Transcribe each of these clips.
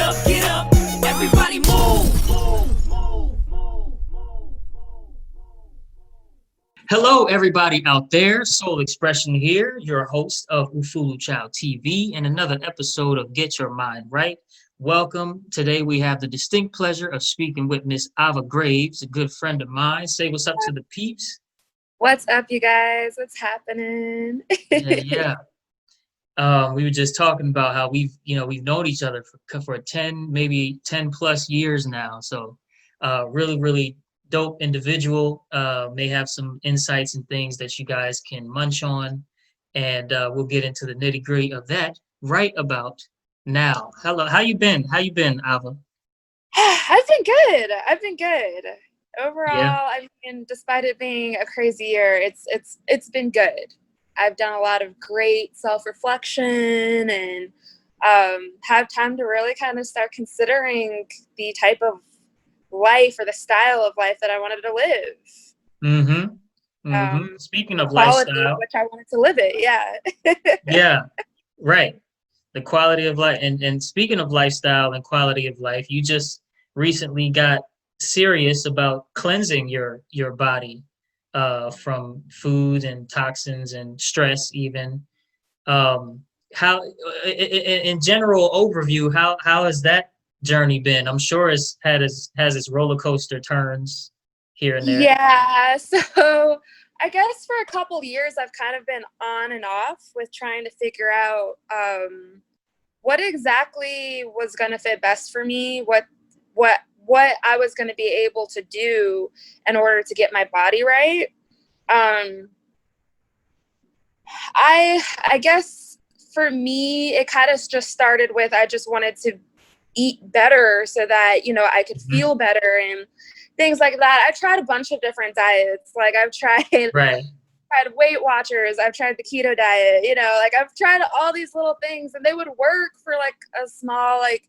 get up, everybody move. Hello, everybody out there. Soul Xprsn here, your host of Ufulu Child TV, and another episode of Get Your Mind Right. Welcome. Today we have the distinct pleasure of speaking with Miss Ava Graves, a good friend of mine. Say what's up to the peeps. What's up, you guys? What's happening? Yeah. We were just talking about how we've known each other for 10, maybe 10 plus years now. So, really dope individual. May have some insights and things that you guys can munch on, and we'll get into the nitty gritty of that right about now. Hello, how you been? How you been, Ava? I've been good. Yeah. Overall, I mean, despite it being a crazy year, it's been good. I've done a lot of great self-reflection and have time to really kind of start considering the type of life or the style of life that I wanted to live. Speaking The of quality in lifestyle, which I wanted to live it. Yeah. yeah, right. The quality of life, and speaking of lifestyle and quality of life, you just recently got serious about cleansing your body from food and toxins and stress even. How in general overview, how has that journey been? I'm sure it's has its roller coaster turns here and there. Yeah, so I guess for a couple years I've kind of been on and off with trying to figure out what exactly was going to fit best for me, what I was going to be able to do in order to get my body right. I guess for me it kind of just started with I just wanted to eat better so that I could Mhm. feel better and things like that. I tried a bunch of different diets. Like I've tried Right. Weight Watchers, I've tried the keto diet, like I've tried all these little things and they would work for like a small like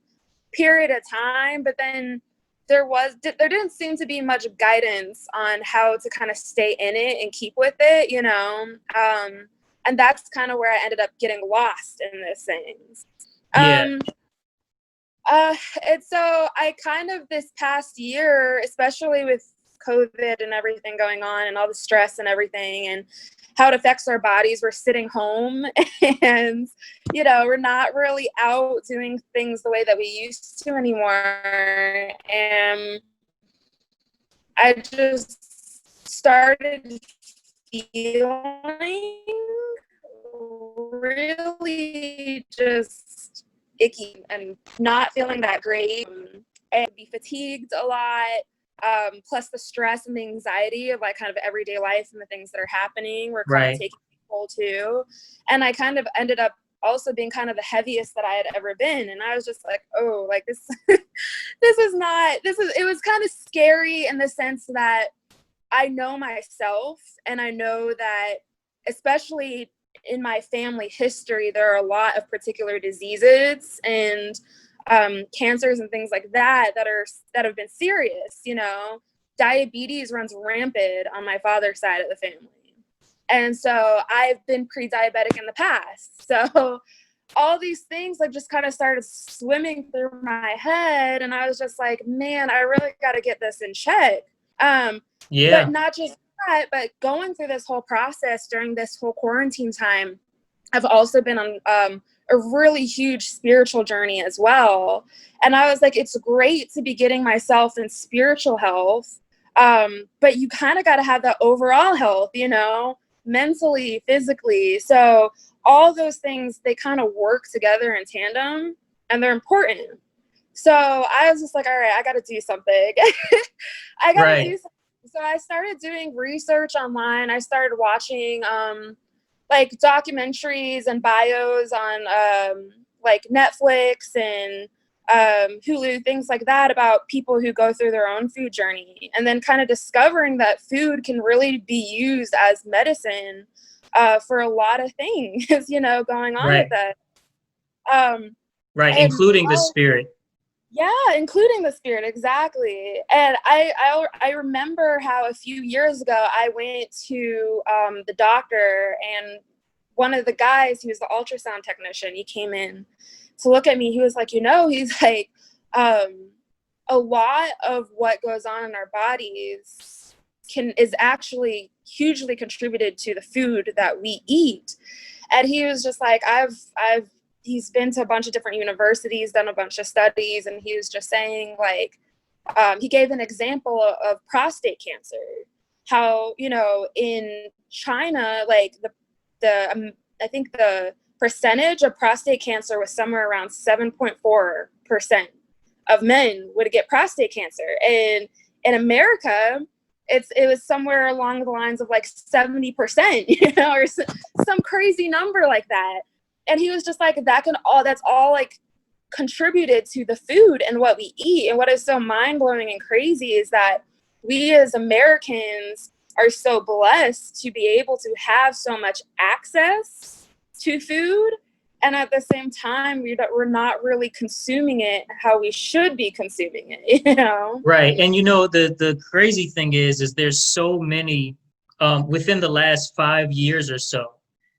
period of time, but then there didn't seem to be much guidance on how to kind of stay in it and keep with it, and that's kind of where I ended up getting lost in these things. Yeah. um and so I kind of this past year, especially with COVID and everything going on and all the stress and everything and how it affects our bodies, we're sitting home and, we're not really out doing things the way that we used to anymore. And I just started feeling really just icky and not feeling that great, and be fatigued a lot, plus the stress and the anxiety of like kind of everyday life and the things that are happening were kind of Right. taking hold too. And I kind of ended up also being kind of the heaviest that I had ever been, and I was just like, oh, like this it was kind of scary in the sense that I know myself and I know that especially in my family history, there are a lot of particular diseases and cancers and things like that have been serious. Diabetes runs rampant on my father's side of the family, and so I've been pre-diabetic in the past. So all these things like just kind of started swimming through my head, and I was just like, man, I really got to get this in check. But Yeah. not just that, but going through this whole process during this whole quarantine time, I've also been on a really huge spiritual journey as well. And I was like, it's great to be getting myself in spiritual health, but you kind of got to have that overall health, mentally, physically. So all those things, they kind of work together in tandem and they're important. So I was just like, all right, I got to do something. I got to do Right. something. So I started doing research online. I started watching like documentaries and bios on like Netflix and Hulu, things like that, about people who go through their own food journey, and then kind of discovering that food can really be used as medicine for a lot of things, going on with Right. it. Right. And Including the spirit. yeah, including the spirit, exactly. And I remember how a few years ago I went to the doctor, and one of the guys who was the ultrasound technician, he came in to look at me. He was like, he's like, a lot of what goes on in our bodies is actually hugely contributed to the food that we eat. And he was just like, he's been to a bunch of different universities, done a bunch of studies, and he was just saying, like, he gave an example of prostate cancer, how, you know, in China, like I think the percentage of prostate cancer was somewhere around 7.4% of men would get prostate cancer. And in America, it was somewhere along the lines of like 70%, you know, or some crazy number like that. And he was just like, that's all like contributed to the food and what we eat. And what is so mind-blowing and crazy is that we as Americans are so blessed to be able to have so much access to food, and at the same time we're not really consuming it how we should be consuming it, you know? Right. And you know, the crazy thing is there's so many within the last 5 years or so.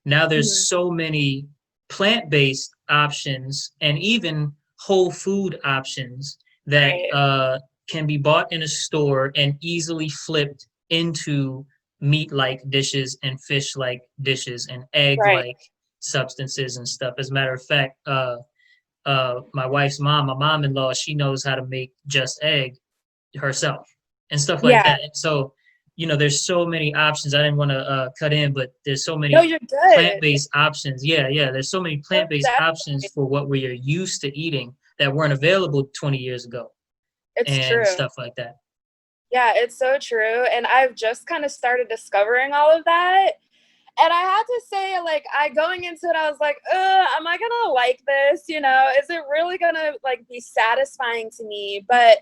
Now there's so many plant-based options and even whole food options that can be bought in a store and easily flipped into meat-like dishes and fish-like dishes and egg-like substances and stuff. As a matter of fact, my wife's mom, my mom-in-law, she knows how to make just egg herself and stuff like that. And so, you know, there's so many options. I didn't want to cut in, but there's so many plant-based options. Yeah, there's so many plant-based options for what we are used to eating that weren't available 20 years ago. It's true. Stuff like that. Yeah, it's so true. And I've just kind of started discovering all of that. And I had to say, like, going into it, I was like, am I gonna like this? You know, is it really gonna like be satisfying to me? But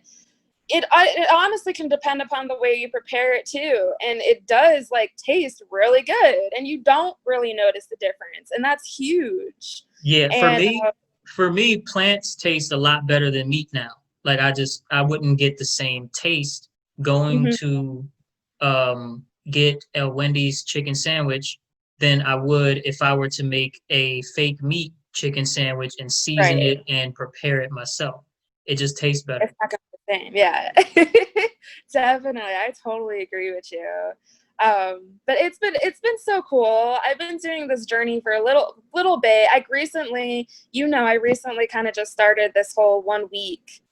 it honestly can depend upon the way you prepare it too. And it does like taste really good, and you don't really notice the difference, and that's huge. Yeah, for me, plants taste a lot better than meat now. Like I wouldn't get the same taste going to get a Wendy's chicken sandwich than I would if I were to make a fake meat chicken sandwich and season it and prepare it myself. It just tastes better. It's not gonna be the same. Yeah. Definitely. I totally agree with you. But it's been so cool. I've been doing this journey for a little bit. I recently kind of just started this whole 1 week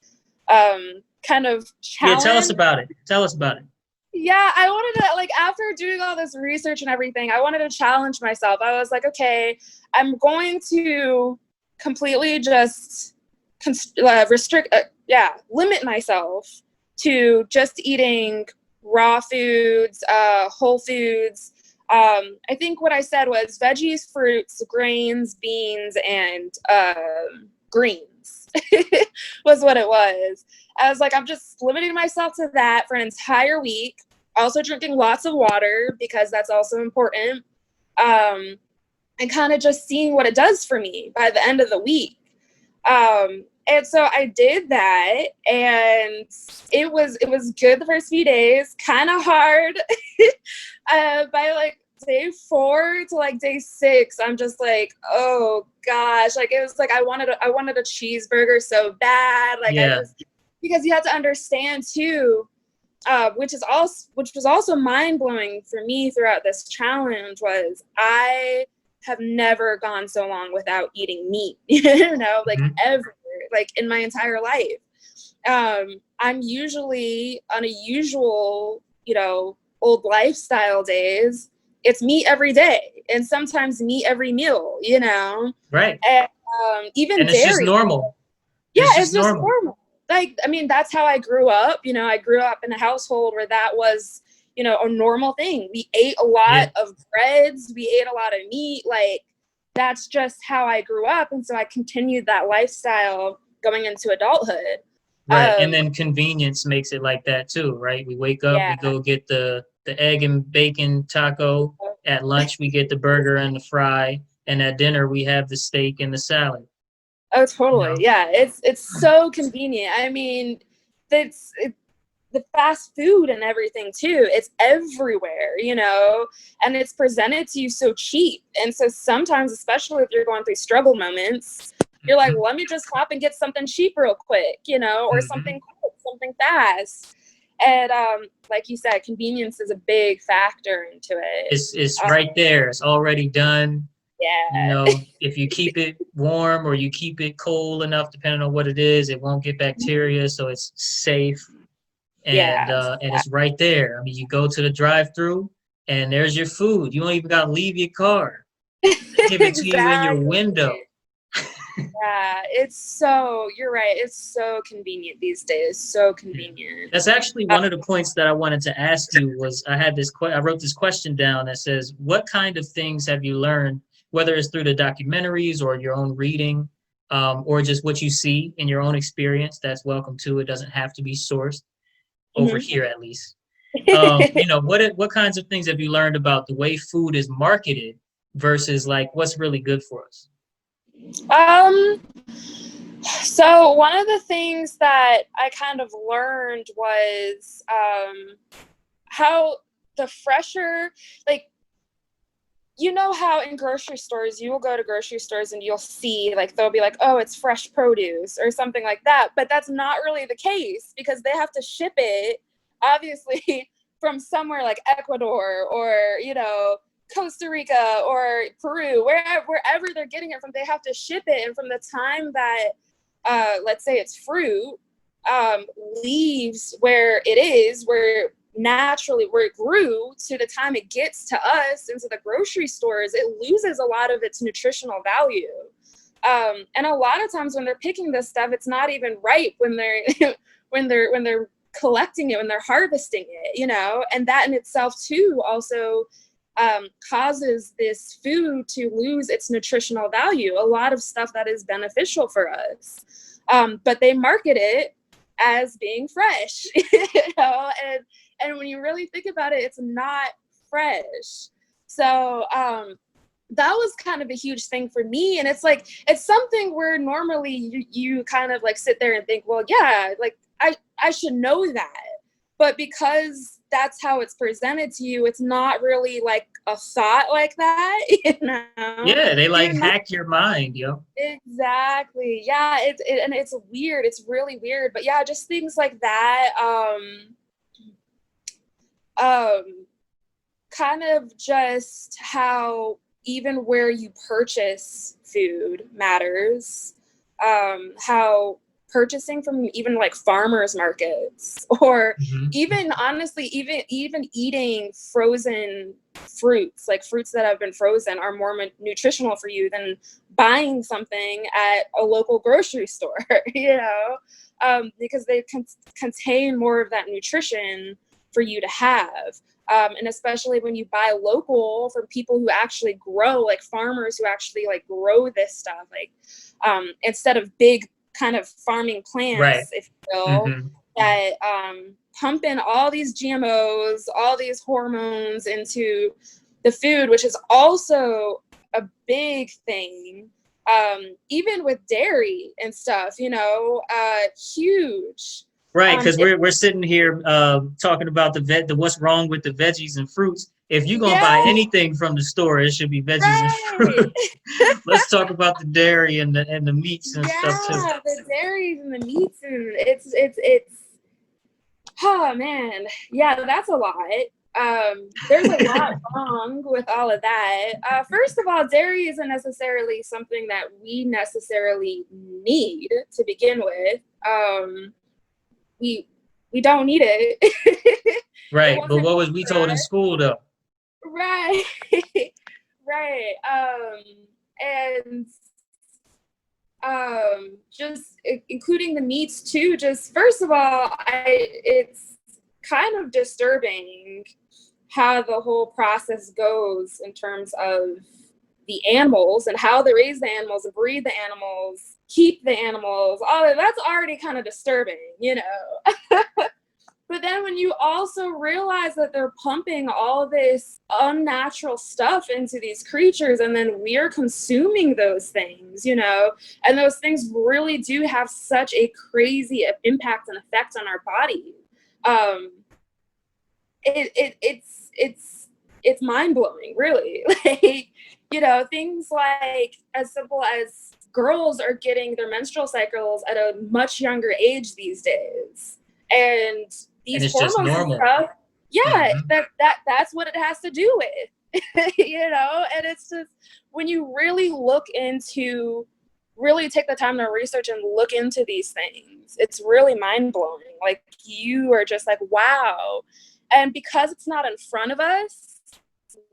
kind of challenge. Yeah, tell us about it. Yeah, I wanted to, like, after doing all this research and everything, I wanted to challenge myself. I was like, okay, I'm going to completely just limit myself to just eating raw foods, whole foods. I think what I said was veggies, fruits, grains, beans, and greens was what it was. I was like, I'm just limiting myself to that for an entire week. Also drinking lots of water because that's also important. And kind of just seeing what it does for me by the end of the week. And so I did that, and it was good the first few days, kind of hard. By like day 4 to like day 6, I'm just like, oh gosh, like it was like I wanted a cheeseburger so bad, like because you had to understand too, which was also mind-blowing for me throughout this challenge, was I have never gone so long without eating meat, you know, like ever, like in my entire life. I'm usually on a usual, you know, old lifestyle days, it's meat every day and sometimes meat every meal, you know? Right. And even and it's dairy. Just normal. Yeah, it's just normal. Like, I mean, that's how I grew up. You know, I grew up in a household where that was, you know, a normal thing. We ate a lot of breads. We ate a lot of meat. Like, that's just how I grew up. And so I continued that lifestyle going into adulthood. Right. And then convenience makes it like that too, right? We wake up, we go get the egg and bacon taco. At lunch, we get the burger and the fry. And at dinner, we have the steak and the salad. Oh, totally. You know? Yeah. It's so convenient. I mean, the fast food and everything too, it's everywhere, you know, and it's presented to you so cheap. And so sometimes, especially if you're going through struggle moments, you're like, let me just stop and get something cheap real quick, you know, or something quick, something fast. And like you said, convenience is a big factor into it. It's right there. It's already done. You Yeah. know, if you keep it warm or you keep it cold enough, depending on what it is, it won't get bacteria, so it's safe. Yeah. And it's right there. I mean, you go to the drive-through, and there's your food. You don't even got to leave your car. They give it to you in your Exactly. window. Yeah, you're right. It's so convenient these days. So convenient. That's actually one of the points that I wanted to ask you was I wrote this question down that says, what kind of things have you learned, whether it's through the documentaries or your own reading, or just what you see in your own experience? That's welcome too. It doesn't have to be sourced over here, at least. You know, what kinds of things have you learned about the way food is marketed versus like what's really good for us? So one of the things that I kind of learned was how the fresher, like, you know how in grocery stores, you will go to grocery stores and you'll see, like, they'll be like, oh, it's fresh produce or something like that. But that's not really the case because they have to ship it, obviously, from somewhere like Ecuador or, you know, Costa Rica or Peru, wherever they're getting it from, they have to ship it. And from the time that, let's say it's fruit, leaves where it is, where it grew, to the time it gets to us into the grocery stores, it loses a lot of its nutritional value. And a lot of times when they're picking this stuff, it's not even ripe when they're when they're collecting it, when they're harvesting it, you know. And that in itself too also causes this food to lose its nutritional value. A lot of stuff that is beneficial for us, but they market it as being fresh, you know, and when you really think about it, it's not fresh. So that was kind of a huge thing for me. And it's like, it's something where normally you kind of like sit there and think, well, yeah, like I should know that. But because that's how it's presented to you, it's not really like a thought like that, you know? Yeah, they like hack your mind, yo. Exactly. Yeah, and it's weird. It's really weird. But yeah, just things like that. Kind of just how even where you purchase food matters. How purchasing from even like farmers markets, or even honestly, even eating frozen fruits, like fruits that have been frozen, are more nutritional for you than buying something at a local grocery store, you know, because they contain more of that nutrition for you to have. And especially when you buy local from people who actually grow, like farmers who actually like grow this stuff, like instead of big kind of farming plants, right, if you will, that pump in all these GMOs, all these hormones into the food, which is also a big thing. Even with dairy and stuff, you know, huge. right. Because we're sitting here talking about the what's wrong with the veggies and fruits. If you're gonna buy anything from the store, it should be veggies and fruit. Let's talk about the dairy and the meats and stuff too. Yeah, the dairies and the meats, and it's oh man, yeah, that's a lot. There's a lot wrong with all of that. First of all, dairy isn't necessarily something that we necessarily need to begin with. We don't need it. Right, It but wasn't what was we told in school though? right. Right. And just including the meats too, just first of all, it's kind of disturbing how the whole process goes in terms of the animals and how they raise the animals and breed the animals, keep the animals, all of that's already kind of disturbing, you know. But then when you also realize that they're pumping all this unnatural stuff into these creatures, and then we're consuming those things, you know, and those things really do have such a crazy impact and effect on our body. It's mind blowing, really. Like, you know, things like as simple as girls are getting their menstrual cycles at a much younger age these days. And And these it's just hormones and normal. stuff, yeah, Mm-hmm. that's what it has to do with. And it's just, when you really take the time to research and look into these things, it's really mind-blowing. Like, you are just like, wow. And because it's not in front of us,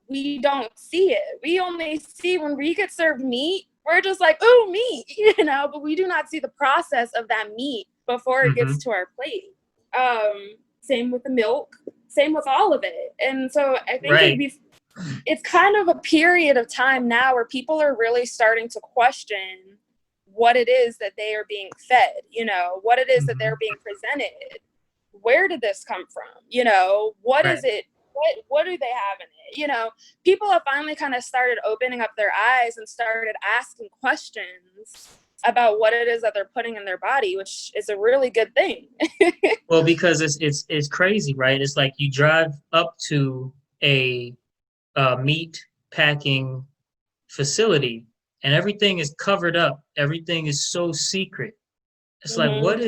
we don't see it. We only see when we get served meat, we're just like, ooh, meat, but we do not see the process of that meat before it Mm-hmm. gets to our plate. Same with the milk, same with all of it. And so I think it's kind of a period of time now where people are really starting to question what it is that they are being fed, what it is that they're being presented. Where did this come from? What is it? What do they have in it? People have finally kind of started opening up their eyes and started asking questions about what it is that they're putting in their body, which is a really good thing. Well, because it's crazy, right? It's like you drive up to a meat packing facility and everything is covered up. Everything is so secret. It's like, Mm-hmm.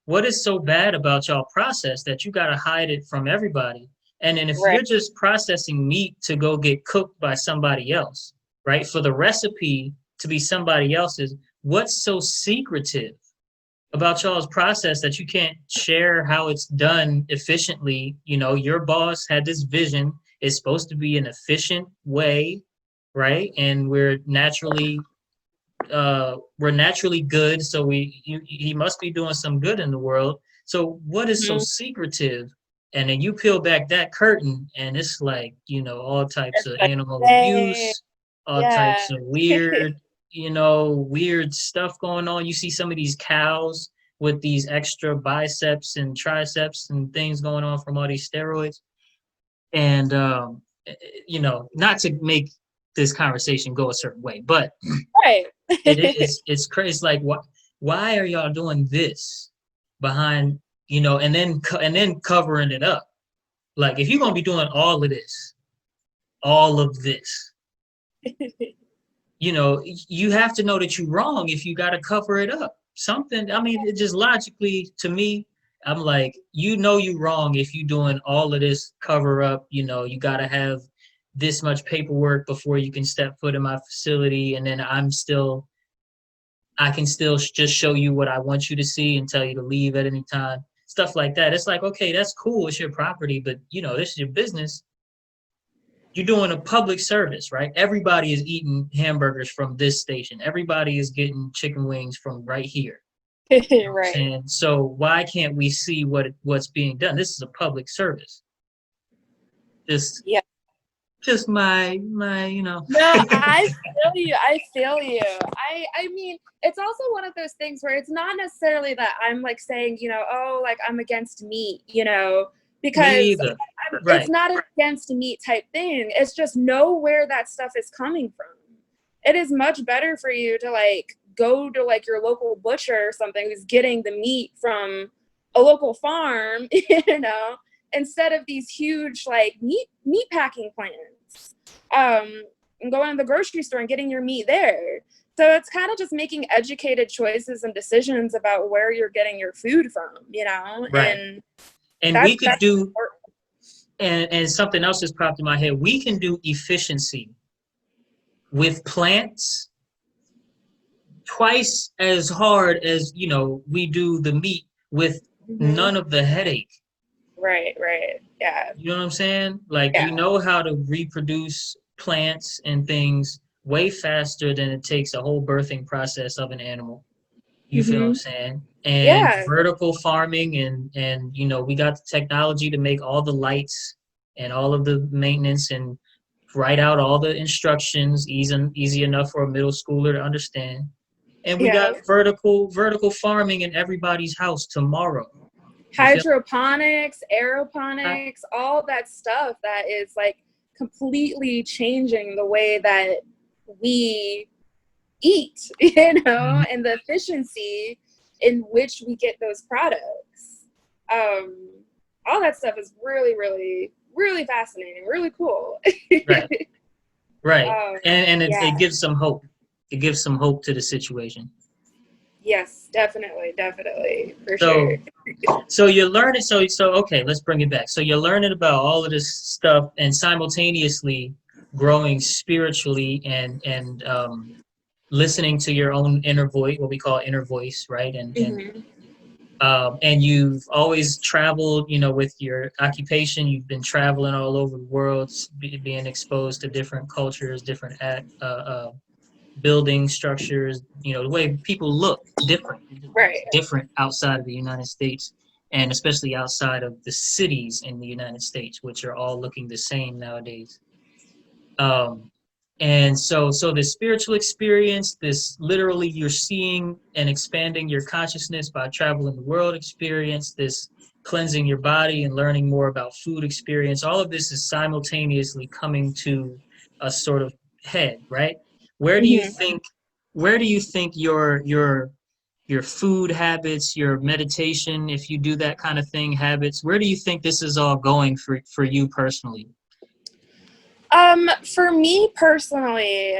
what is so bad about y'all process that you got to hide it from everybody? And then if Right. you're just processing meat to go get cooked by somebody else, right? For the recipe to be somebody else's, what's so secretive about y'all's process that you can't share how it's done efficiently? Your boss had this vision. It's supposed to be an efficient way, right? And we're naturally good, so he must be doing some good in the world. So what is so Mm-hmm. secretive? And then you peel back that curtain and it's like, all types It's of like, animal hey, abuse, all yeah. types of weird stuff going on. You see some of these cows with these extra biceps and triceps and things going on from all these steroids. And not to make this conversation go a certain way, but Right. it's crazy. It's like, why are y'all doing this behind, and then covering it up? Like, if you're gonna be doing all of this, you have to know that you're wrong if you got to cover it up. Something, I mean, it just logically to me, I'm like, you're wrong if you're doing all of this cover up. You got to have this much paperwork before you can step foot in my facility, and then I can still just show you what I want you to see and tell you to leave at any time. Stuff like that. It's like, okay, that's cool. It's your property, but this is your business. You're doing a public service, right? Everybody is eating hamburgers from this station. Everybody is getting chicken wings from right here. You know what I'm Right. saying? So why can't we see what's being done? This is a public service. Just Yeah. just my. No, I feel you. I mean, it's also one of those things where it's not necessarily that I'm like saying, oh, like I'm against meat, Me because either. it's Right. not an against meat type thing. It's just know where that stuff is coming from. It is much better for you to like go to like your local butcher or something who's getting the meat from a local farm, instead of these huge like meat packing plants. And going to the grocery store and getting your meat there. So it's kind of just making educated choices and decisions about where you're getting your food from, Right. and And we could that's do, important. and something else just popped in my head. We can do efficiency with plants twice as hard as we do the meat with none of the headache. Right, yeah, You know what I'm saying? Like, we yeah. know how to reproduce plants and things way faster than it takes a whole birthing process of an animal. You feel what I'm saying? And Yeah. vertical farming and we got the technology to make all the lights and all of the maintenance and write out all the instructions easy enough for a middle schooler to understand. And we Yeah. got vertical farming in everybody's house tomorrow. Hydroponics, aeroponics, all that stuff that is like completely changing the way that we eat, and the efficiency in which we get those products. All that stuff is really, really, really fascinating, really cool. Right. Um, And it yeah. gives some hope. It gives some hope to the situation. Yes, definitely, for sure. So you're learning. So okay, let's bring it back. So you're learning about all of this stuff and simultaneously growing spiritually and listening to your own inner voice, what we call inner voice, right? Hmm. And you've always traveled, with your occupation. You've been traveling all over the world, being exposed to different cultures, different building structures. The way people look different. It just looks Right. different outside of the United States, and especially outside of the cities in the United States, which are all looking the same nowadays. Um, and so the spiritual experience, this literally you're seeing and expanding your consciousness by traveling the world experience, this cleansing your body and learning more about food experience, all of this is simultaneously coming to a sort of head, right? Where do you Hmm. think where do you think your food habits, your meditation, if you do that kind of thing, habits, where do you think this is all going for you personally? For me personally,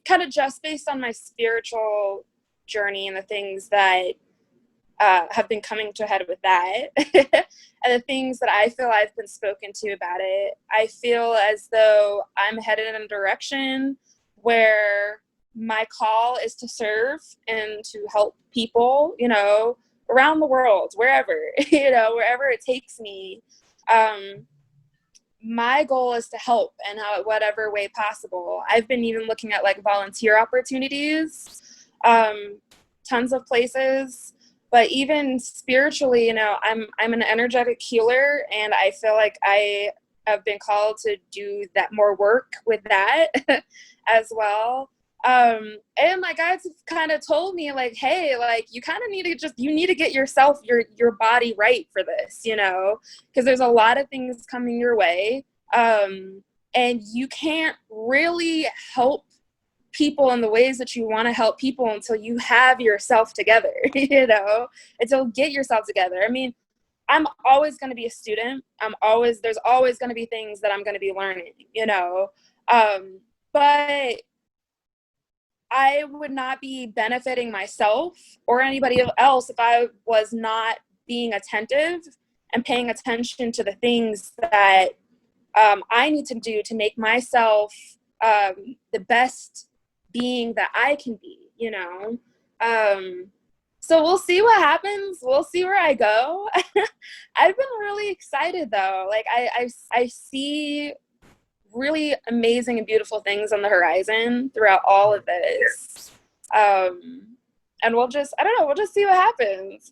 kind of just based on my spiritual journey and the things that have been coming to a head with that, and the things that I feel I've been spoken to about it, I feel as though I'm headed in a direction where my call is to serve and to help people, around the world, wherever, wherever it takes me. Um, my goal is to help in whatever way possible. I've been even looking at like volunteer opportunities, um, tons of places, but even spiritually, I'm an energetic healer, and I feel like I have been called to do that more work with that as well. And my guides have kind of told me like, hey, like you kind of need to you need to get yourself, your body right for this, because there's a lot of things coming your way. And you can't really help people in the ways that you want to help people until you have yourself together, until you get yourself together. I mean, I'm always going to be a student. There's always going to be things that I'm going to be learning, but I would not be benefiting myself or anybody else if I was not being attentive and paying attention to the things that I need to do to make myself the best being that I can be. So we'll see what happens. We'll see where I go. I've been really excited though. Like I see really amazing and beautiful things on the horizon throughout all of this. And I don't know, we'll just see what happens.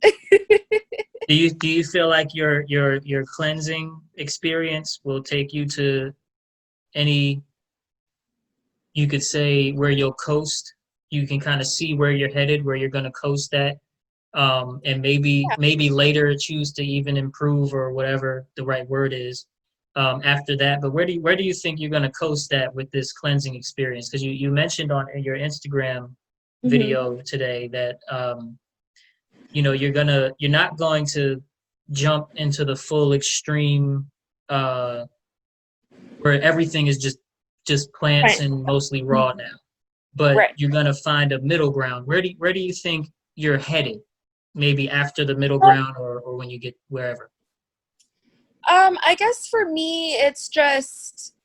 Do you feel like your cleansing experience will take you to any, you could say, where you'll coast? You can kind of see where you're headed, where you're going to coast at, and maybe later choose to even improve or whatever the right word is after that. But where do you think you're going to coast at with this cleansing experience? Because you mentioned on your Instagram Mm-hmm. video today that you're not going to jump into the full extreme uh where everything is just plants Right. and mostly raw now, but Right. you're going to find a middle ground. Where do you think you're headed, maybe after the middle Um, ground, or when you get wherever? I guess for me, it's just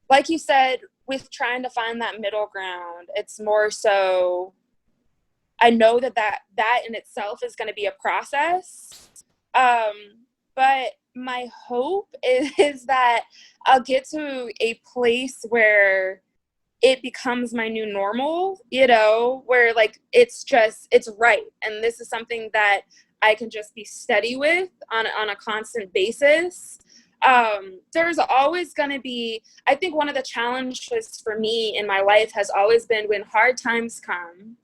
like you said, with trying to find that middle ground, it's more so I know that in itself is going to be a process. But my hope is that I'll get to a place where it becomes my new normal, where like it's right. And this is something that I can just be steady with on a constant basis. There's always going to be, I think one of the challenges for me in my life has always been when hard times come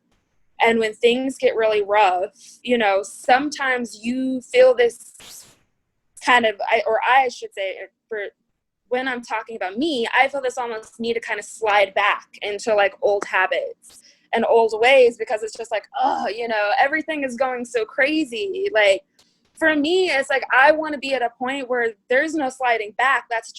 and when things get really rough, sometimes you feel this kind of, I should say, for when I'm talking about me, I feel this almost need to kind of slide back into like old habits and old ways, because it's just like, oh, everything is going so crazy. Like for me, it's like, I want to be at a point where there's no sliding back. That's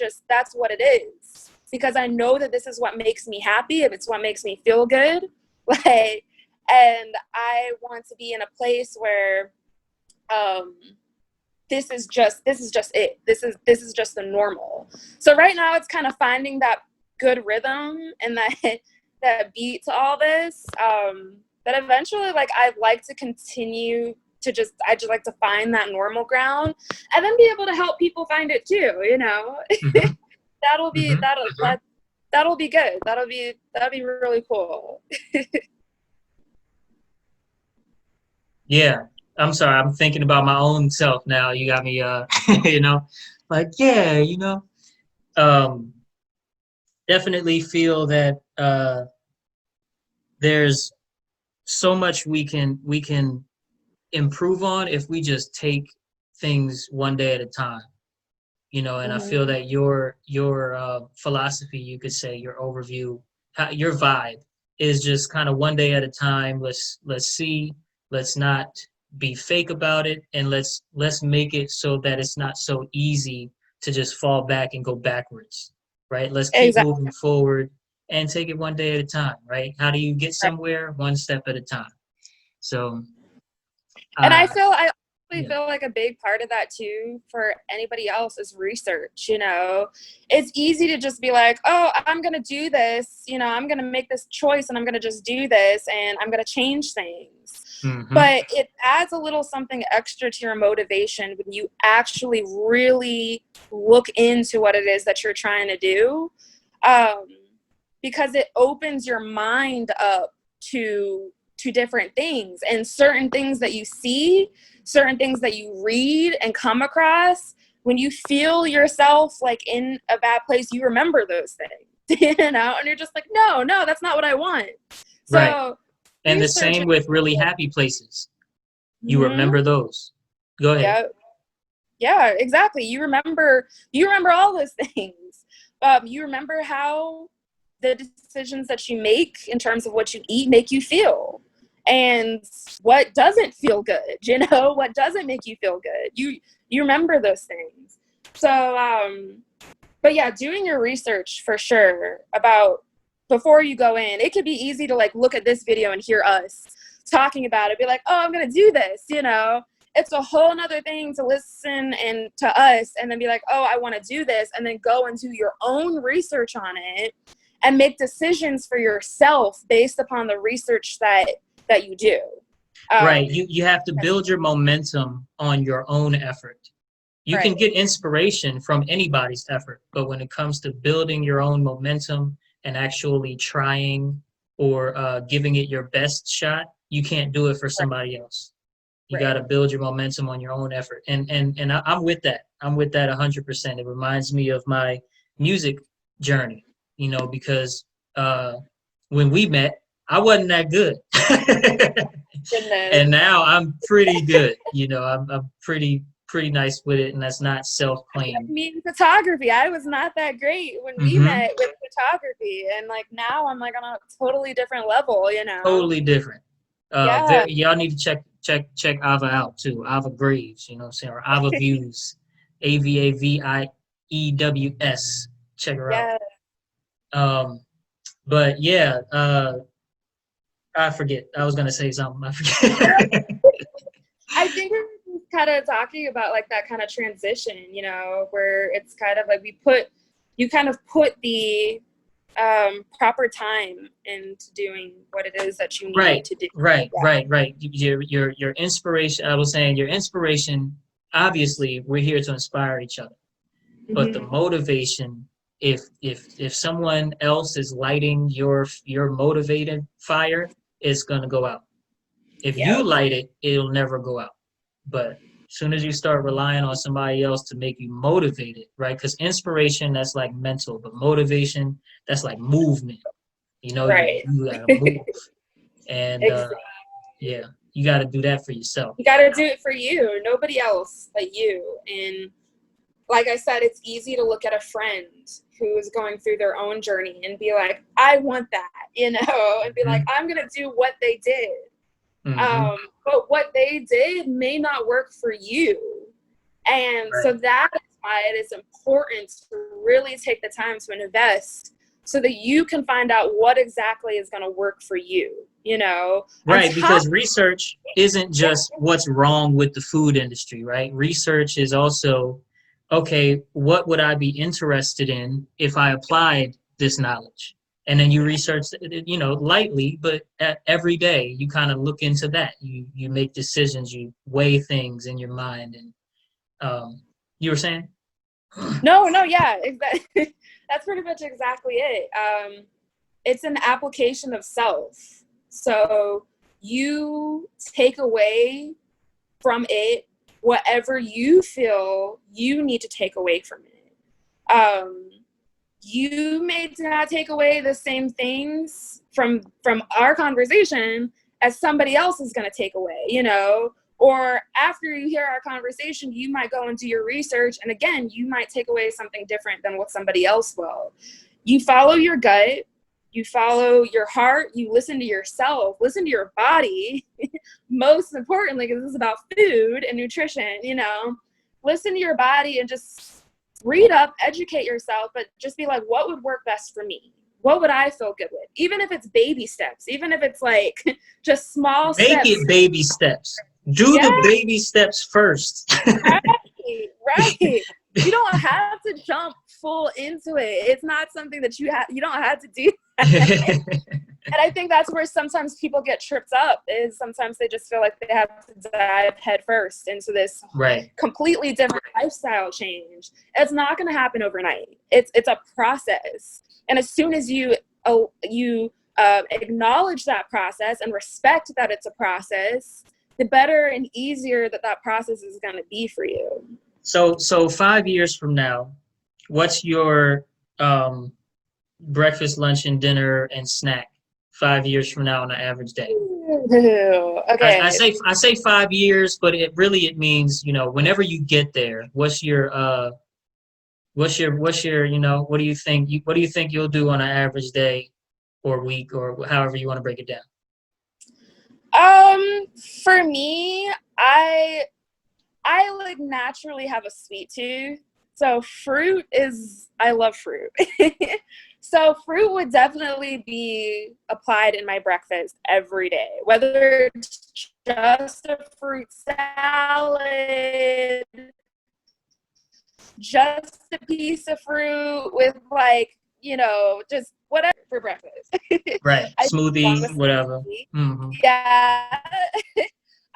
what it is. Because I know that this is what makes me happy. If it's what makes me feel good. Like, and I want to be in a place where this is just it. This is just the normal. So right now it's kind of finding that good rhythm and that beat to all this. But eventually, like, I'd like to continue to I just like to find that normal ground and then be able to help people find it too, you know. Mm-hmm. that'll be Mm-hmm. that'll be good. That'll be really cool. Yeah. I'm sorry. I'm thinking about my own self now. You got me, you know, like, yeah, you know, um, definitely feel that there's so much we can improve on if we just take things one day at a time, you know. And I feel Mm-hmm. that your philosophy, you could say, your overview, your vibe is just kind of one day at a time. Let's see. Let's not be fake about it, and let's make it so that it's not so easy to just fall back and go backwards, right? Let's keep Exactly. moving forward and take it one day at a time, right? How do you get Right. somewhere? One step at a time. So, And I uh, honestly yeah, feel like a big part of that too for anybody else is research. You know, it's easy to just be like, oh, I'm going to do this, you know, I'm going to make this choice and I'm going to just do this and I'm going to change things. hmm, But it adds a little something extra to your motivation when you actually really look into what it is that you're trying to do. Um, because it opens your mind up to different things, and certain things that you see, certain things that you read and come across, when you feel yourself like in a bad place, you remember those things. You know, and you're just like, no, that's not what I want. right. So And the research is same with really happy places. You mm-hmm. remember those. Go ahead. Yeah, yeah, exactly. You remember all those things. You remember how the decisions that you make in terms of what you eat make you feel, and what doesn't feel good, you know, what doesn't make you feel good. You remember those things. So but yeah, doing your research for sure about before you go in. It could be easy to like look at this video and hear us talking about it, be like, oh, I'm gonna do this, you know. It's a whole nother thing to listen and to us and then be like, oh, I want to do this, and then go and do your own research on it and make decisions for yourself based upon the research that you do. Right. You have to build your momentum on your own effort. You can Right, get inspiration from anybody's effort, but when it comes to building your own momentum and actually trying or giving it your best shot, you can't do it for right, somebody else. You got right. to build your momentum on your own effort. And I'm with that. I'm with that 100%. It reminds me of my music journey, you know, because when we met, I wasn't that good. Goodness. And now I'm pretty good. You know, I'm pretty nice with it, and that's not self-claimed. Me in photography, I was not that great when we Mm-hmm. met with photography, and like now I'm like on a totally different level, you know. Totally different. Yeah, Y'all need to check Ava out too. Ava Graves, you know what I'm saying, or Ava Views, AvaViews. Check her out. yeah. Um, but yeah, I forget. I was gonna say something. I forget. I think we were just kind of talking about like that kind of transition, you know, where it's kind of like you kind of put the proper time into doing what it is that you need Right, to do. right, Yeah. right, right. Your inspiration. I was saying your inspiration. Obviously, we're here to inspire each other, but the Mm-hmm. motivation. If someone else is lighting your motivated fire, it's gonna go out. If you Yep. light it, it'll never go out. But as soon as you start relying on somebody else to make you motivated, right? Because inspiration, that's like mental, but motivation, that's like movement. You know, Right. you gotta move. And Exactly. yeah, you gotta do that for yourself. You got to do it for you, nobody else but you. And like I said, it's easy to look at a friend who is going through their own journey and be like, I want that, you know, and be like, Hmm. I'm going to do what they did. Hmm. But what they did may not work for you. And so Right. that is why it is important to really take the time to invest so that you can find out what exactly is going to work for you, On Right, top, because research isn't just what's wrong with the food industry, right? Research is also, okay, what would I be interested in if I applied this knowledge? And then you research, lightly, but every day you kind of look into that. You make decisions, you weigh things in your mind, and you were saying? no, yeah, exactly. That's pretty much exactly it. It's an application of self. So you take away from it whatever you feel you need to take away from it. You may not take away the same things from our conversation as somebody else is going to take away, or after you hear our conversation, you might go and do your research, and again, you might take away something different than what somebody else will. You follow your gut, you follow your heart, you listen to yourself, listen to your body. Most importantly, because this is about food and nutrition, listen to your body and just read up, educate yourself, but just be like, what would work best for me? What would I feel good with? Even if it's baby steps, even if it's like just small Make steps. it baby steps. Do the baby steps first. Right. You don't have to jump full into it. It's not something that you don't have to do that. And I think that's where sometimes people get tripped up, is sometimes they just feel like they have to dive head first into this completely different lifestyle change. It's not going to happen overnight. It's a process. And as soon as you acknowledge that process and respect that it's a process, the better and easier that process is going to be for you. So 5 years from now, what's your breakfast, lunch, and dinner and snack 5 years from now on an average day? Okay. I say 5 years, but it means, whenever you get there, what do you think you'll do on an average day or week or however you want to break it down? For me, I like naturally have a sweet tooth. So I love fruit. So fruit would definitely be applied in my breakfast every day, whether it's just a fruit salad, just a piece of fruit with just whatever for breakfast. Right. Smoothie, whatever. Mm-hmm. Yeah.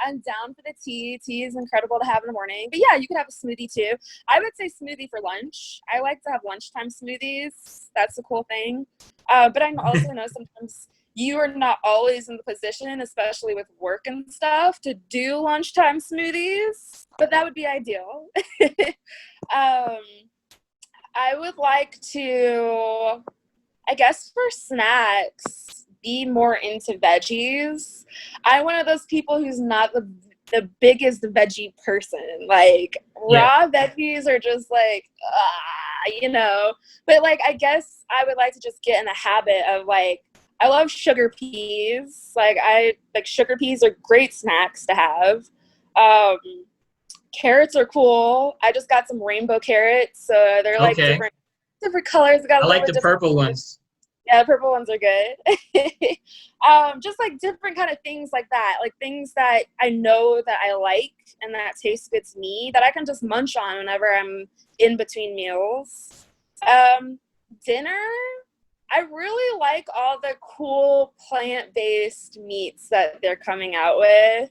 I'm down for the tea. Tea is incredible to have in the morning. But yeah, you could have a smoothie too. I would say smoothie for lunch. I like to have lunchtime smoothies. That's the cool thing. But I also know sometimes you are not always in the position, especially with work and stuff, to do lunchtime smoothies. But that would be ideal. I would like to, I guess for snacks, be more into veggies. I'm one of those people who's not the biggest veggie person. Like raw veggies are just like, but like, I guess I would like to just get in the habit of like, I love sugar peas. Sugar peas are great snacks to have. Carrots are cool. I just got some rainbow carrots. So they're like different colors. I like the purple ones. Yeah, the purple ones are good. Just like different kind of things like that. Like things that I know that I like and that taste good to me that I can just munch on whenever I'm in between meals. Dinner, I really like all the cool plant-based meats that they're coming out with.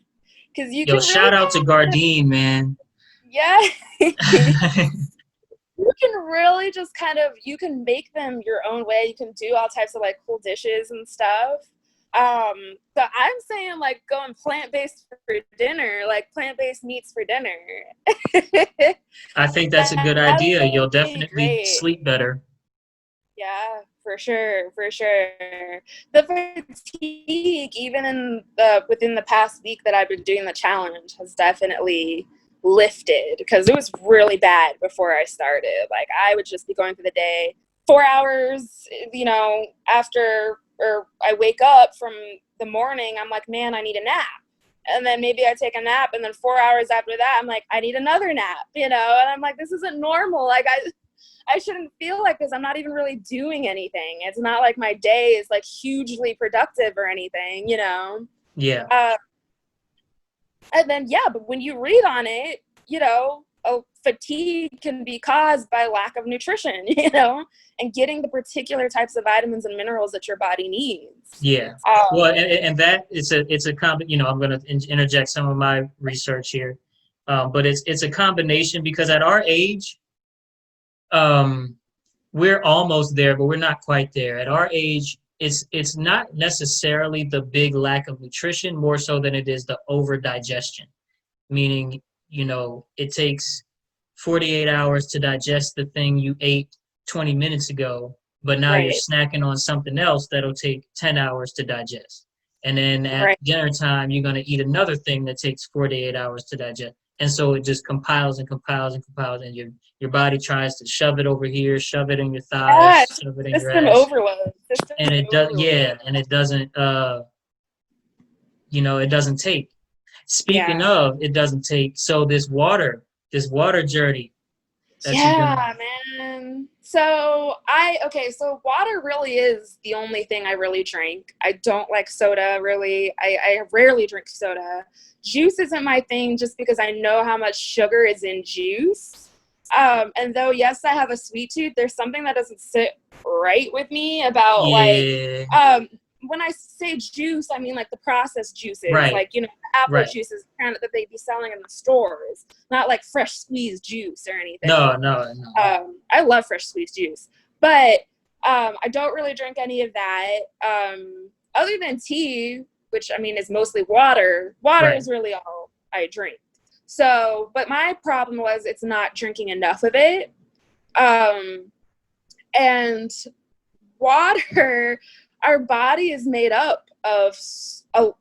Because you can shout out to Gardein, man. Yeah. You can really just you can make them your own way. You can do all types of like cool dishes and stuff. So I'm saying like going plant-based for dinner, like plant-based meats for dinner. I think that's a good idea. You'll definitely sleep better. Yeah, for sure. The fatigue, even within the past week that I've been doing the challenge, has definitely lifted, because it was really bad before I started. Like I would just be going through the day 4 hours, after, or I wake up from the morning, I'm like, man, I need a nap. And then maybe I take a nap, and then 4 hours after that, I'm like, I need another nap, and I'm like, this isn't normal. Like I shouldn't feel like this. I'm not even really doing anything. It's not like my day is like hugely productive or anything, you know? Yeah. And then, yeah, but when you read on it, you know, fatigue can be caused by lack of nutrition, you know, and getting the particular types of vitamins and minerals that your body needs. Yeah. Well, and that it's a you know, I'm going to interject some of my research here. But it's a combination, because at our age, we're almost there, but we're not quite there. At our age, it's not necessarily the big lack of nutrition, more so than it is the over digestion. Meaning, you know, it takes 48 hours to digest the thing you ate 20 minutes ago, but now you're snacking on something else that'll take 10 hours to digest. And then at dinner time, you're going to eat another thing that takes 48 hours to digest. And so it just compiles and compiles and compiles, and your body tries to shove it over here, shove it in your thighs, shove it in your ass. Overload. And it does, yeah, and it doesn't, you know, it doesn't take. Speaking of, it doesn't take. So this water journey. Yeah, man. So so water really is the only thing I really drink. I don't like soda, really. I rarely drink soda. Juice isn't my thing, just because I know how much sugar is in juice. And though, yes, I have a sweet tooth, there's something that doesn't sit right with me about like, when I say juice, I mean like the processed juices, like, you know, apple juices kind of that they'd be selling in the stores, not like fresh squeezed juice or anything. No. I love fresh squeezed juice, but I don't really drink any of that. Other than tea, which I mean is mostly water. Water is really all I drink. So, but my problem was it's not drinking enough of it. And water, our body is made up of a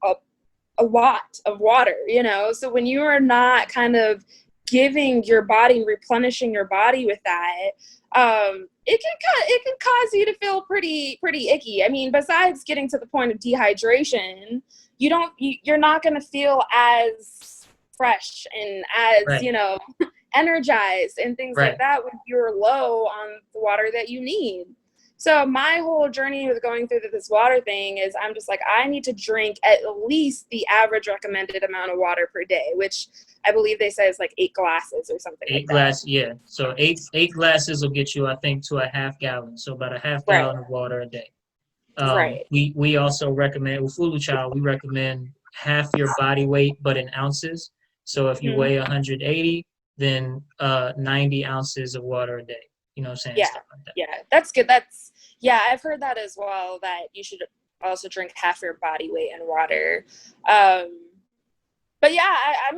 lot of water, you know? So when you are not kind of giving your body, replenishing your body with that, it can cause you to feel pretty icky. I mean, besides getting to the point of dehydration, you're not going to feel as fresh and as, you know, energized and things like that when you're low on the water that you need. So my whole journey with going through this water thing is I'm just like, I need to drink at least the average recommended amount of water per day, which I believe they say is like 8 glasses or something. 8 glasses, yeah. So eight glasses will get you, I think, to a half gallon. So about a half gallon of water a day. We also recommend, Ufulu child, we recommend half your body weight, but in ounces. So if you weigh 180, then 90 ounces of water a day. You know what I'm saying? Stuff like that. Yeah, that's good. I've heard that as well, that you should also drink half your body weight in water. But yeah, I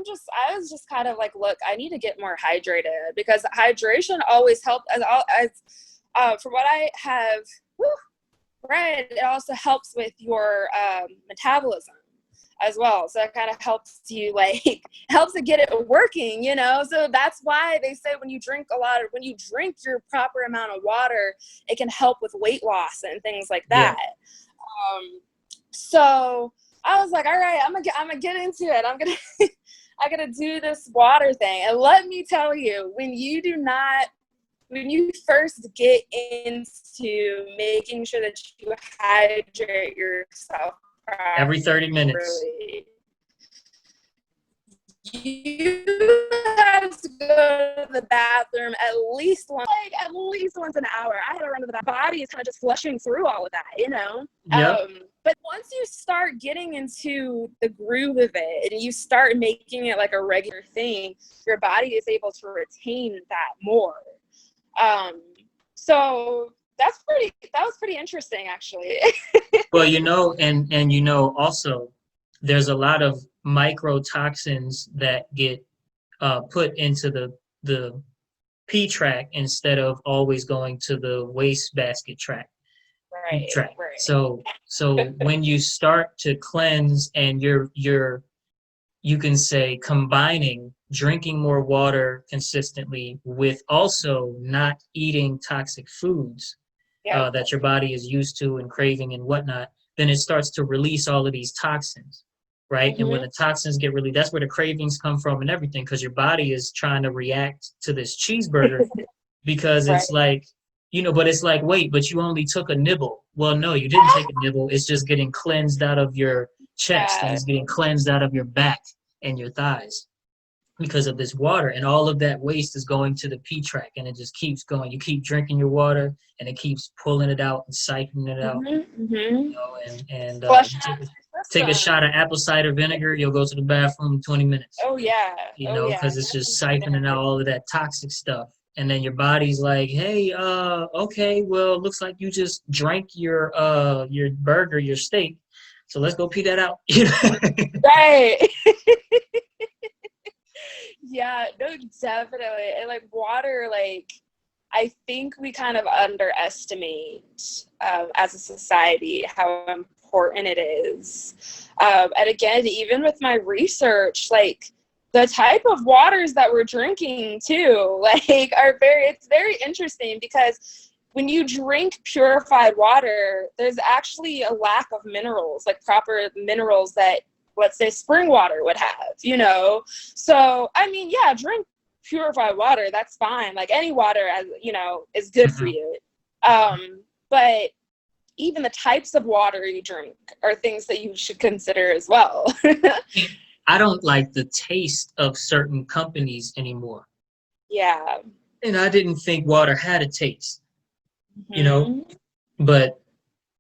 was just kind of like, look, I need to get more hydrated, because hydration always helps. From what I have read, it also helps with your metabolism as well. So it kind of helps you, like, helps to get it working, you know? So that's why they say when you drink your proper amount of water, it can help with weight loss and things like that. So I was like, all right, I'm gonna get into it. I'm gonna do this water thing. And let me tell you, when you first get into making sure that you hydrate yourself every 30 minutes. Really, you have to go to the bathroom at least once an hour. I had to run to the bathroom. My body is kind of just flushing through all of that, you know? But once you start getting into the groove of it and you start making it like a regular thing, your body is able to retain that more. So that was pretty interesting, actually. Well, you know, and you know, also there's a lot of microtoxins that get put into the pee tract instead of always going to the waste basket tract. Right. So when you start to cleanse and you can say combining drinking more water consistently with also not eating toxic foods that your body is used to and craving and whatnot, then it starts to release all of these toxins, right? And when the toxins get released, that's where the cravings come from and everything, because your body is trying to react to this cheeseburger because Right. it's like, but it's like, wait, but you only took a nibble. Well, no, you didn't take a nibble. It's just getting cleansed out of your chest, and Yeah. it's getting cleansed out of your back and your thighs because of this water. And all of that waste is going to the P track, and it just keeps going. You keep drinking your water, and it keeps pulling it out and siphoning it out. Mm-hmm. And Flush you out the take a system. shot of apple cider vinegar, you'll go to the bathroom in 20 minutes, Oh yeah. Oh yeah. because it's just siphoning out all of that toxic stuff. And then your body's like, hey, okay, well, it looks like you just drank your burger, your steak. So let's go pee that out. Right. Yeah, no, definitely. And like water, like I think we kind of underestimate as a society how important it is. And again, even with my research, like the type of waters that we're drinking too, like it's very interesting because when you drink purified water, there's actually a lack of minerals, like proper minerals that, let's say, spring water would have. So, I mean, yeah, drink purified water. That's fine. Like any water, as is good for Mhm. you. But even the types of water you drink are things that you should consider as well. I don't like the taste of certain companies anymore. Yeah. And I didn't think water had a taste, you know, Mhm. but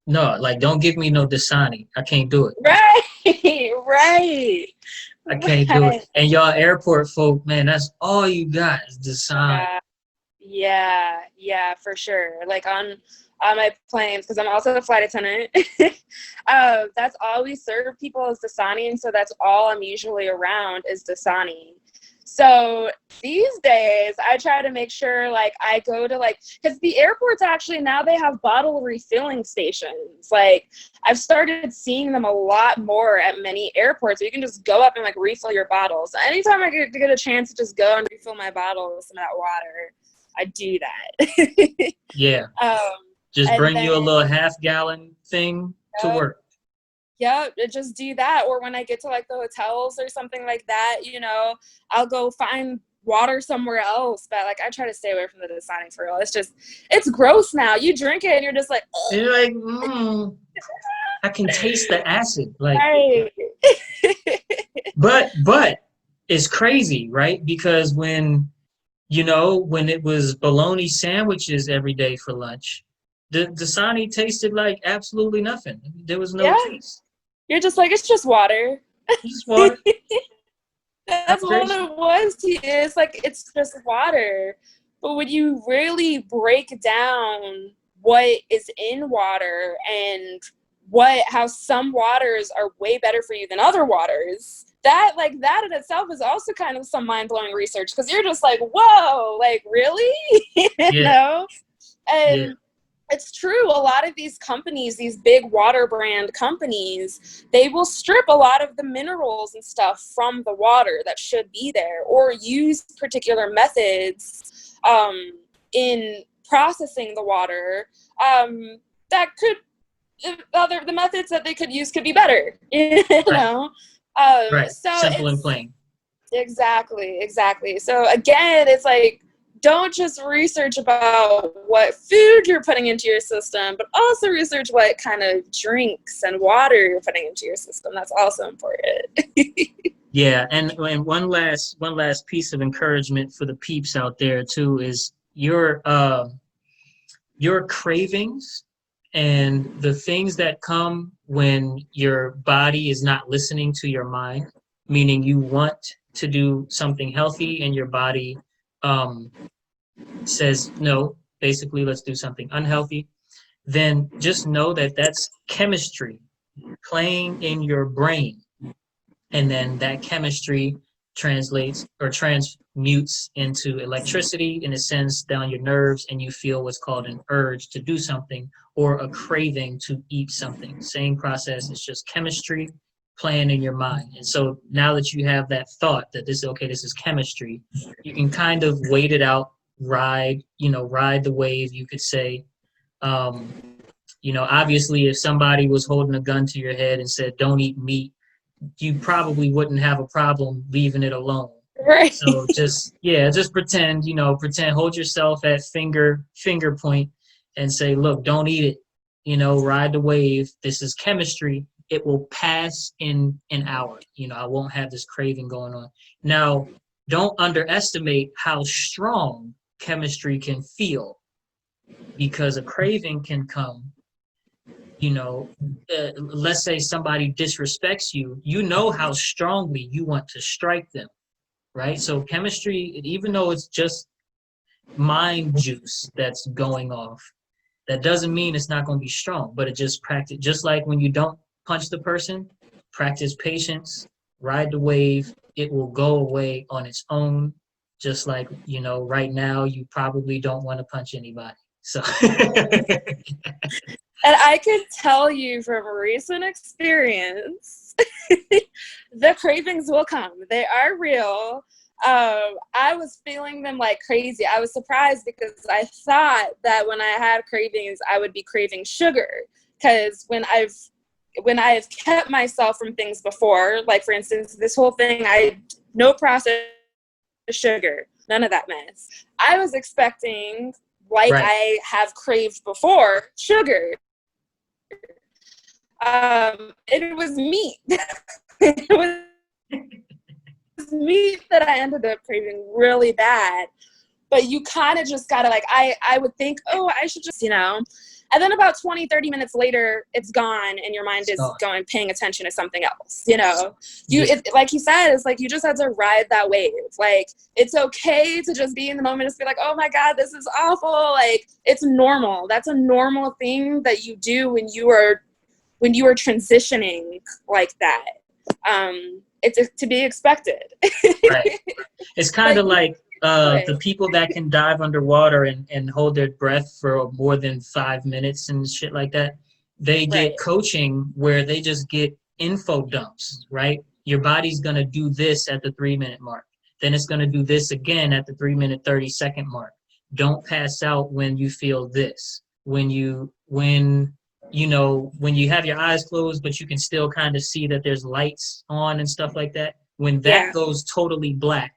no, like don't give me no Dasani. I can't do it. Right. Right. I can't do it. Right. And y'all airport folk, man, that's all you got is Dasani. Yeah. Yeah, for sure. Like on my planes, because I'm also a flight attendant. That's all we serve people is Dasani, and so that's all I'm usually around is Dasani. So these days, I try to make sure like I go to because the airports actually now they have bottle refilling stations. Like I've started seeing them a lot more at many airports. You can just go up and like refill your bottles. Anytime I get a chance to just go and refill my bottle with some of that water, I do that. Yeah. um, Just and bring then, you a little half-gallon thing to work. yeah, just do that. Or when I get to like the hotels or something like that, I'll go find water somewhere else. But like I try to stay away from the Dasani for real. It's gross now. You drink it and you're just like, And you're like, I can taste the acid. Like, right. but it's crazy, right? Because when it was bologna sandwiches every day for lunch, the Dasani tasted like absolutely nothing. There was no Yeah. taste. You're just like, it's just water. Just water. That's what Hydration. it was to you. It's like it's just water. But when you really break down what is in water and how some waters are way better for you than other waters, that in itself is also kind of some mind-blowing research because you're just like, whoa, like really? Yeah. Yeah. And it's true. A lot of these companies, these big water brand companies, they will strip a lot of the minerals and stuff from the water that should be there, or use particular methods in processing the water that could the methods that they could use could be better. Right. Right. So Simple and it's plain. exactly. So again, it's like, don't just research about what food you're putting into your system, but also research what kind of drinks and water you're putting into your system. That's also important. Yeah, and one last piece of encouragement for the peeps out there too is your cravings and the things that come when your body is not listening to your mind, meaning you want to do something healthy and your body um, says no, basically let's do something unhealthy, then just know that that's chemistry playing in your brain, and then that chemistry translates or transmutes into electricity, and it sends down your nerves, and you feel what's called an urge to do something or a craving to eat something. Same process, it's just chemistry playing in your mind. And so now that you have that thought that this is chemistry, you can kind of wait it out, ride the wave, you could say. um, Obviously, if somebody was holding a gun to your head and said, don't eat meat, you probably wouldn't have a problem leaving it alone. Right. So just pretend, hold yourself at finger point and say, look, don't eat it. Ride the wave. This is chemistry. It will pass in an hour. I won't have this craving going on. Now, don't underestimate how strong chemistry can feel, because a craving can come, let's say somebody disrespects you, how strongly you want to strike them, right? So chemistry, even though it's just mind juice that's going off, that doesn't mean it's not going to be strong, but it just practice, just like when you don't punch the person, practice patience, ride the wave, it will go away on its own. Just like, right now, you probably don't want to punch anybody. So And I could tell you from recent experience, the cravings will come. They are real. I was feeling them like crazy. I was surprised because I thought that when I had cravings, I would be craving sugar. Because when I've kept myself from things before, like for instance, this whole thing, no processed sugar, none of that mess. I was expecting, like right. I have craved before, sugar. It was meat. It was meat that I ended up craving really bad. But you kind of just gotta, like, I would think, oh, I should just, and then about 20, 30 minutes later, it's gone and your mind is paying attention to something else, like you said, it's like you just had to ride that wave. Like, it's okay to just be in the moment, just be like, oh my God, this is awful. Like, it's normal. That's a normal thing that you do when you are transitioning like that. It's to be expected. Right. It's kind of like the people that can dive underwater and hold their breath for more than 5 minutes and shit like that. They get coaching where they just get info dumps, right? Your body's going to do this at the 3-minute mark. Then it's going to do this again at the 3-minute, 30-second mark. Don't pass out when you feel this. When you have your eyes closed, but you can still kind of see that there's lights on and stuff like that. When that goes totally black,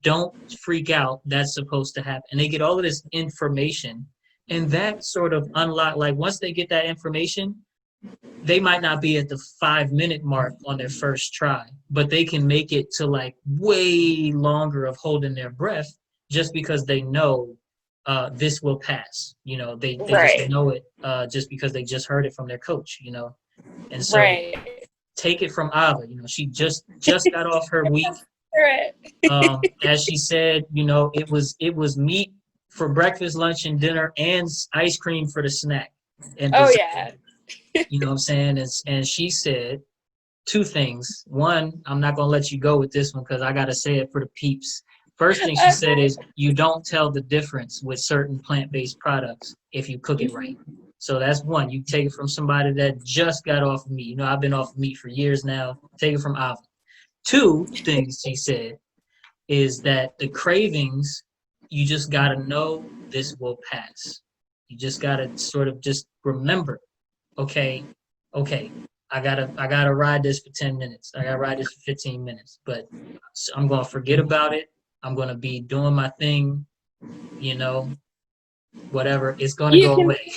don't freak out. That's supposed to happen. And they get all of this information, and that sort of unlock, like once they get that information, they might not be at the 5-minute mark on their first try, but they can make it to like way longer of holding their breath just because they know this will pass. They just know it just because they just heard it from their coach, And so take it from Ava. She just got off her week. As she said, it was meat for breakfast, lunch, and dinner, and ice cream for the snack. And oh yeah. You know what I'm saying? And she said 2 things. One, I'm not going to let you go with this one because I got to say it for the peeps. First thing she said is you don't tell the difference with certain plant-based products if you cook it right. So that's one. You take it from somebody that just got off of meat. I've been off of meat for years now. Take it from Ava. 2 things she said is that the cravings, you just got to know this will pass. You just got to sort of just remember, okay, I gotta ride this for 10 minutes. I gotta ride this for 15 minutes, but I'm going to forget about it. I'm going to be doing my thing, whatever. It's going to go away.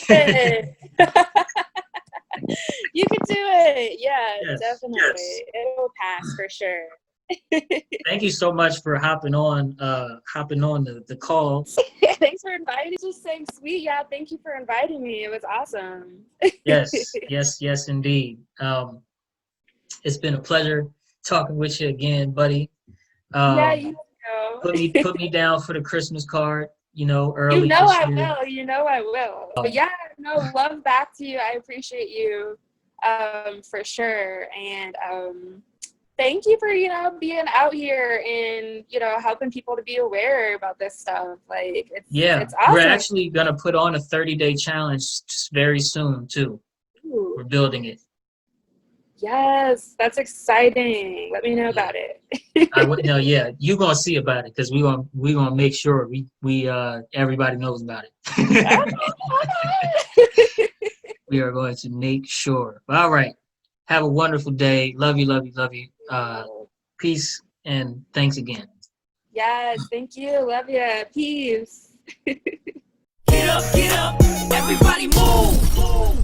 You can do it. Yeah, yes, definitely. Yes. It will pass for sure. Thank you so much for hopping on the call. Thanks for inviting me. Just saying sweet. Yeah, thank you for inviting me. It was awesome. Yes, indeed. It's been a pleasure talking with you again, buddy. Yeah, you know. Put me down for the Christmas card, early. I will. I will. But yeah, no, love back to you. I appreciate you for sure. And thank you for, being out here and, helping people to be aware about this stuff. Like, it's awesome. We're actually going to put on a 30-day challenge very soon, too. Ooh. We're building it. Yes, that's exciting. Let me know about it. I would know. Yeah, you're going to see about it because we're going to make sure we everybody knows about it. We are going to make sure. All right. Have a wonderful day. Love you. Peace and thanks again. Yes, thank you. Love you. Peace. Get up, everybody move.